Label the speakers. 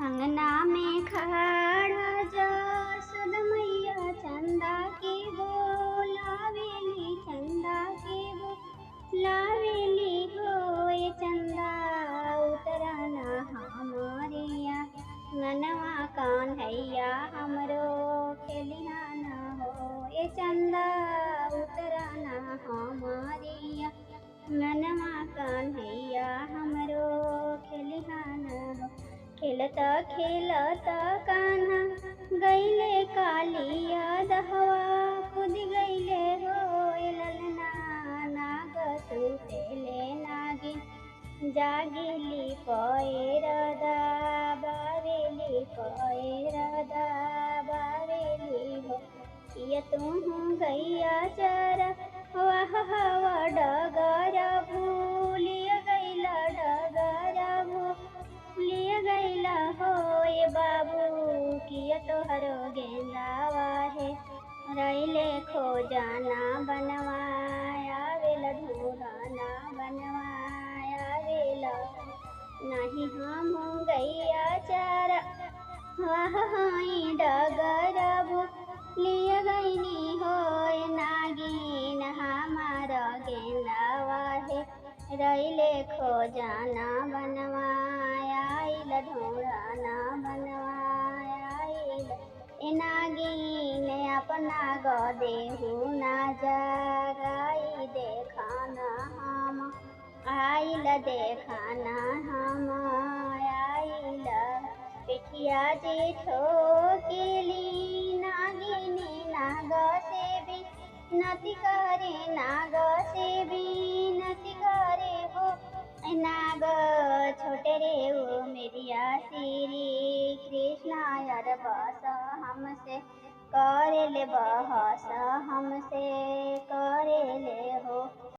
Speaker 1: अंगना में खड़ा जसोद मैया चंदा के लावेली चंदा के लावेली हो ये चंदा उतरना हमारिया मनवा कान्हैया हमरो खेलिहाना हो ये चंदा उतरना हमारिया मनवा कान्हैया हमरो खेलिहाना हो। खेलता खेलता कान्हा गईले कालिया दहवा खुद गईले हो ललना नाग सुतेले नागिन जागिली पैरदा बावेली पैरदा बावेली हो ये तुम गैया चरा वाह हवा डगरा भूलिया गैला डगरा भूलिया गैला हो ये बाबू किया तोहरो गेंदावा है रैले खो जाना बनवाया वेला ढूंढाना बनवाया वेला नहीं हम गैया चारा वाह हाई डगरा भूलिया गईनी हो नागिन हमारा गेंदावा है रैले खो जाना बनवाया ढूंढाना बनवाया नागिन अपना गो देहू ना जगाई देखाना हम आइल देखाना हम आइल पिठिया जेठो केली नागिनी नाग से भी नति करे नाग से भी नति करे हो नाग छोटे रे वो मेरिया श्री कृष्ण यार बस हमसे करे ले बहस हमसे